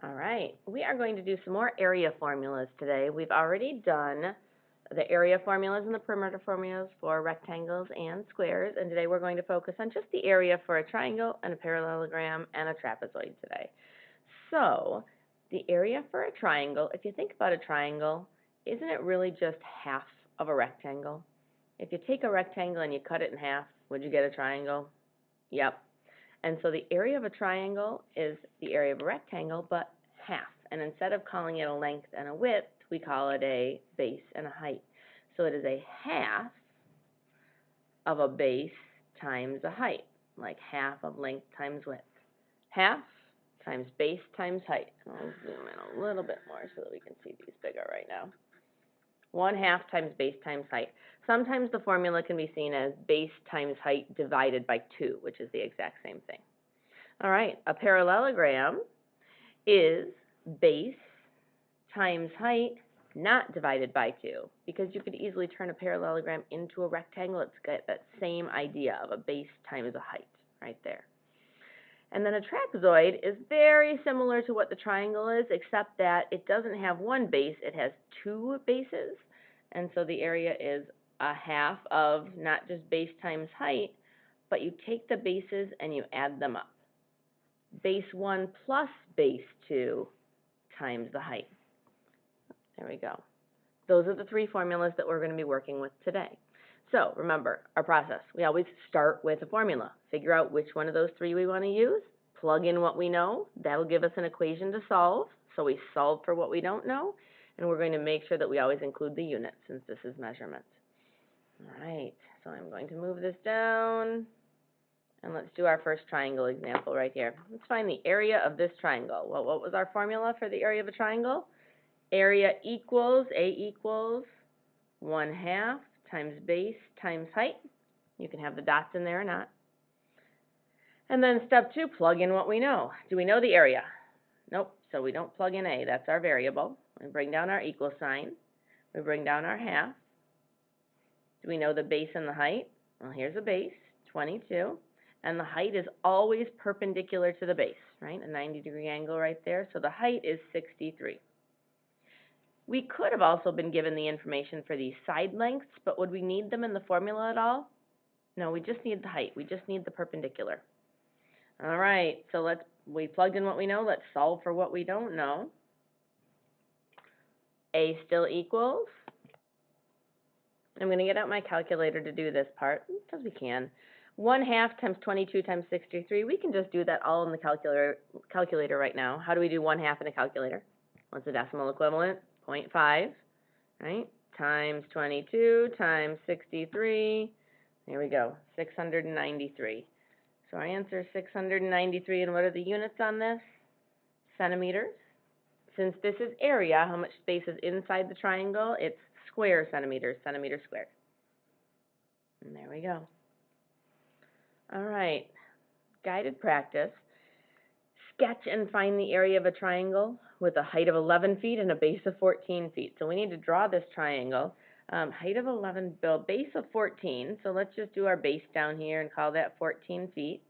All right, we are going to do some more area formulas today. We've already done the area formulas and the perimeter formulas for rectangles and squares, and today we're going to focus on just the area for a triangle and a parallelogram and a trapezoid today. So, the area for a triangle, if you think about a triangle, isn't it really just half of a rectangle? If you take a rectangle and you cut it in half, would you get a triangle? Yep. And so the area of a triangle is the area of a rectangle, but half. And instead of calling it a length and a width, we call it a base and a height. So it is a half of a base times a height, like half of length times width. Half times base times height. I'll zoom in a little bit more so that we can see these bigger right now. 1/2 times base times height. Sometimes the formula can be seen as base times height divided by 2, which is the exact same thing. All right, a parallelogram is base times height not divided by 2, because you could easily turn a parallelogram into a rectangle. It's got that same idea of a base times a height right there. And then a trapezoid is very similar to what the triangle is, except that it doesn't have one base, it has 2 bases. And so the area is a half of not just base times height, but you take the bases and you add them up. Base 1 plus base 2 times the height. There we go. Those are the 3 formulas that we're going to be working with today. So remember, our process, we always start with a formula. Figure out which one of those 3 we want to use, plug in what we know, that'll give us an equation to solve, so we solve for what we don't know, and we're going to make sure that we always include the units since this is measurements. All right, so I'm going to move this down, and let's do our first triangle example right here. Let's find the area of this triangle. Well, what was our formula for the area of a triangle? Area equals, A equals 1/2 times base times height. You can have the dots in there or not. And then step 2, plug in what we know. Do we know the area? Nope, so we don't plug in A, that's our variable. We bring down our equal sign. We bring down our half. Do we know the base and the height? Well, here's a base, 22, and the height is always perpendicular to the base, right? A 90-degree angle right there, so the height is 63. We could have also been given the information for these side lengths, but would we need them in the formula at all? No, we just need the height. We just need the perpendicular. All right, so we plugged in what we know. Let's solve for what we don't know. A still equals, I'm going to get out my calculator to do this part, because we can. 1/2 times 22 times 63. We can just do that all in the calculator right now. How do we do 1/2 in a calculator? What's the decimal equivalent? 0.5, right? Times 22 times 63. There we go, 693. So our answer is 693, and what are the units on this? Centimeters. Since this is area, how much space is inside the triangle? It's square centimeters, centimeters squared. And there we go. All right, guided practice. Sketch and find the area of a triangle with a height of 11 feet and a base of 14 feet. So we need to draw this triangle. Height of 11, base of 14. So let's just do our base down here and call that 14 feet.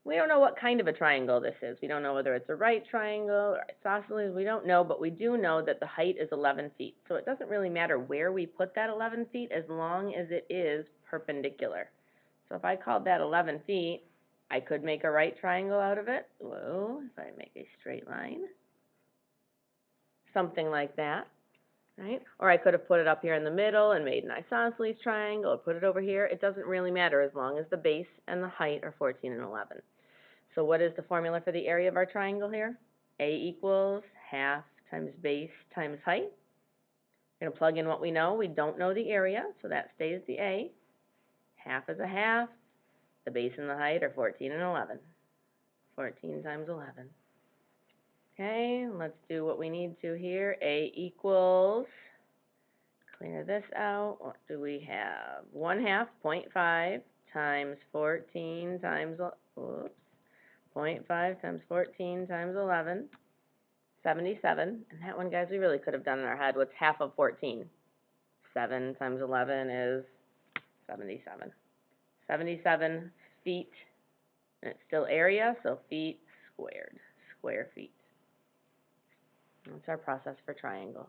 We don't know what kind of a triangle this is. We don't know whether it's a right triangle or isosceles. We don't know, but we do know that the height is 11 feet. So it doesn't really matter where we put that 11 feet as long as it is perpendicular. So if I called that 11 feet, I could make a right triangle out of it. Whoa, if I make a straight line. Something like that, right? Or I could have put it up here in the middle and made an isosceles triangle, or put it over here. It doesn't really matter as long as the base and the height are 14 and 11. So what is the formula for the area of our triangle here? A equals 1/2 times base times height. We're going to plug in what we know. We don't know the area, so that stays the A. 1/2 is a 1/2. The base and the height are 14 and 11. 14 times 11. Okay, let's do what we need to here. A equals, clear this out. What do we have? 1/2, 0.5 times 14 times, 0.5 times 14 times 11, 77. And that one, guys, we really could have done in our head. What's half of 14? 7 times 11 is 77. 77 feet, and it's still area, so feet squared, square feet. That's our process for triangles.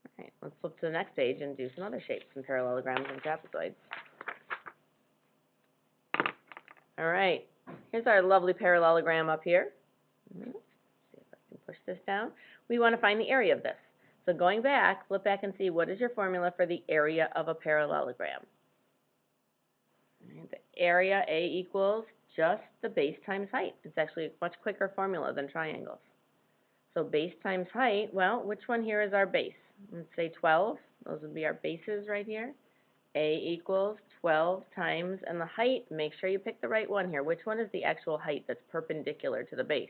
All right, let's flip to the next page and do some other shapes, some parallelograms and trapezoids. All right, here's our lovely parallelogram up here. See if I can push this down. We want to find the area of this. So going back, flip back and see what is your formula for the area of a parallelogram. The area, A equals just the base times height. It's actually a much quicker formula than triangles. So base times height, well, which one here is our base? Let's say 12. Those would be our bases right here. A equals 12 times, and the height, make sure you pick the right one here. Which one is the actual height that's perpendicular to the base?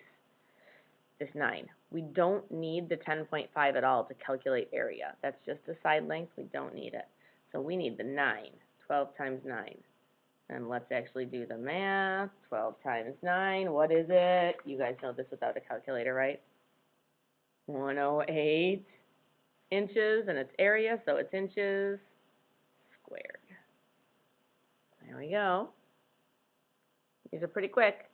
This 9. We don't need the 10.5 at all to calculate area. That's just a side length. We don't need it. So we need the 9. 12 times 9. And let's actually do the math. 12 times 9, what is it? You guys know this without a calculator, right? 108 inches, and it's area, so it's inches squared. There we go. These are pretty quick.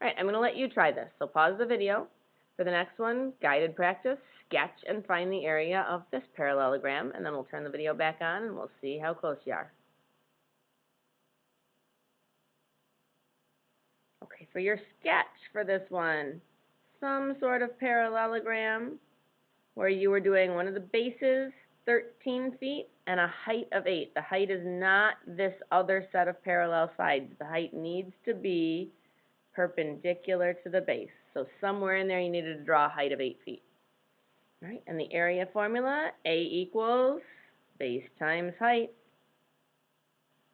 All right, I'm going to let you try this. So pause the video. For the next one, guided practice, sketch and find the area of this parallelogram, and then we'll turn the video back on and we'll see how close you are. Okay, for your sketch for this one, some sort of parallelogram where you were doing one of the bases, 13 feet, and a height of 8. The height is not this other set of parallel sides. The height needs to be perpendicular to the base. So somewhere in there you needed to draw a height of 8 feet. All right, and the area formula, A equals base times height.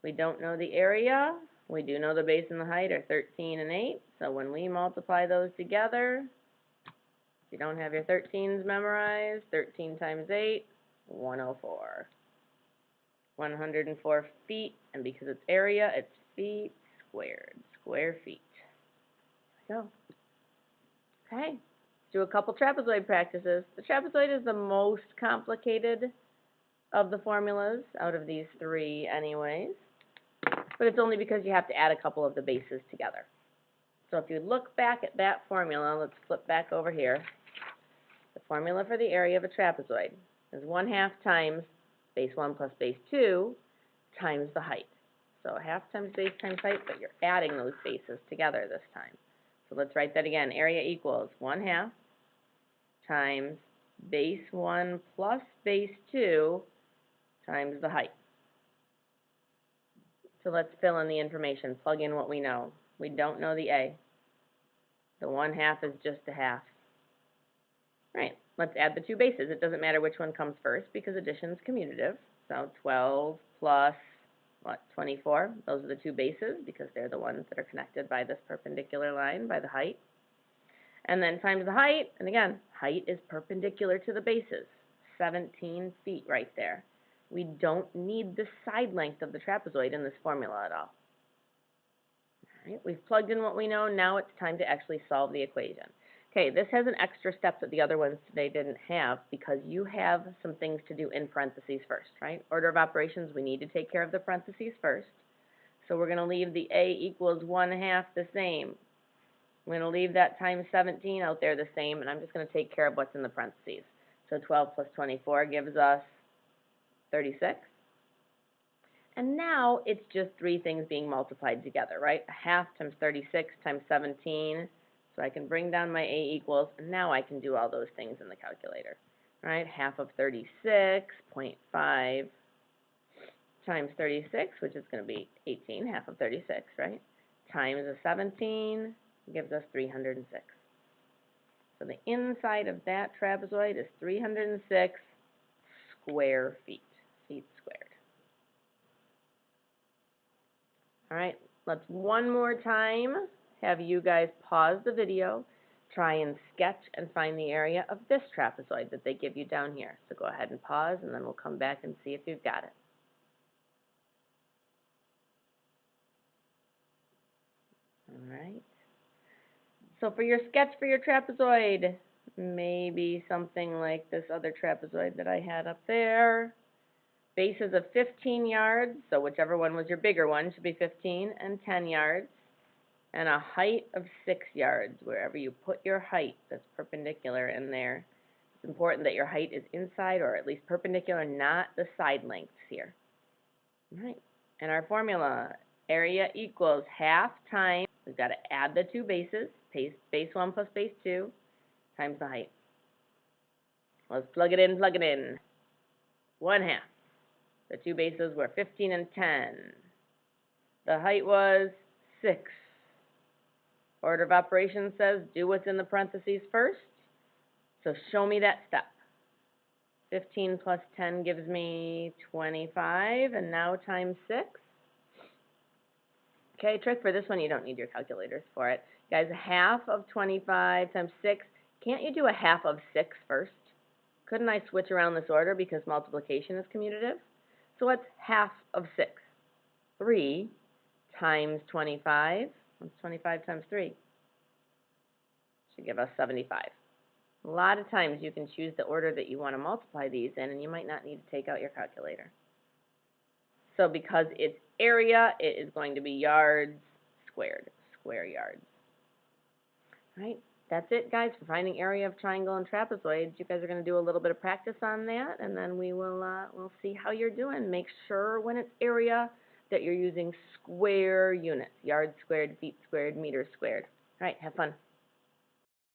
We don't know the area. We do know the base and the height are 13 and 8. So when we multiply those together, if you don't have your 13s memorized, 13 times 8, 104. 104 feet, and because it's area, it's feet squared, square feet. So, okay, let's do a couple trapezoid practices. The trapezoid is the most complicated of the formulas out of these three anyways, but it's only because you have to add a couple of the bases together. So if you look back at that formula, let's flip back over here. The formula for the area of a trapezoid is 1/2 times base 1 plus base 2 times the height. So 1/2 times base times height, but you're adding those bases together this time. So let's write that again. Area equals 1/2 times base 1 plus base 2 times the height. So let's fill in the information. Plug in what we know. We don't know the A. The 1/2 is just a half. Right, let's add the two bases. It doesn't matter which one comes first because addition is commutative. So 12 plus, 24? Those are the two bases because they're the ones that are connected by this perpendicular line, by the height. And then times the height, and again, height is perpendicular to the bases. 17 feet right there. We don't need the side length of the trapezoid in this formula at all. All right, we've plugged in what we know. Now it's time to actually solve the equation. Okay, this has an extra step that the other ones today didn't have because you have some things to do in parentheses first, right? Order of operations, we need to take care of the parentheses first. So we're going to leave the A equals 1/2 the same. I'm going to leave that times 17 out there the same, and I'm just going to take care of what's in the parentheses. So 12 plus 24 gives us 36. And now it's just three things being multiplied together, right? 1/2 times 36 times 17. So I can bring down my A equals, and now I can do all those things in the calculator, right? 1/2 of 36.5 times 36, which is going to be 18, 1/2 of 36, right? Times a 17 gives us 306. So the inside of that trapezoid is 306 square feet, feet squared. All right, let's one more time have you guys pause the video, try and sketch and find the area of this trapezoid that they give you down here. So go ahead and pause, and then we'll come back and see if you've got it. All right. So for your sketch for your trapezoid, maybe something like this other trapezoid that I had up there. Bases of 15 yards, so whichever one was your bigger one should be 15, and 10 yards. and a height of 6 yards. Wherever you put your height that's perpendicular in there, it's important that your height is inside or at least perpendicular, not the side lengths here. All right, and our formula, area equals half times, we've got to add the two bases, base 1 plus base 2, times the height. Let's plug it in, 1/2. The two bases were 15 and 10. The height was 6. Order of operations says do what's in the parentheses first. So show me that step. 15 plus 10 gives me 25, and now times 6. Okay, trick for this one, you don't need your calculators for it. Guys, half of 25 times 6, can't you do a half of 6 first? Couldn't I switch around this order because multiplication is commutative? So what's half of 6? 3 times 25. What's 25 times 3? Should give us 75. A lot of times you can choose the order that you want to multiply these in, and you might not need to take out your calculator. So because it's area, it is going to be yards squared, square yards. All right, that's it, guys, for finding area of triangle and trapezoids. You guys are going to do a little bit of practice on that, and then we'll see how you're doing. Make sure when it's area that you're using square units, yards squared, feet squared, meters squared. All right, have fun.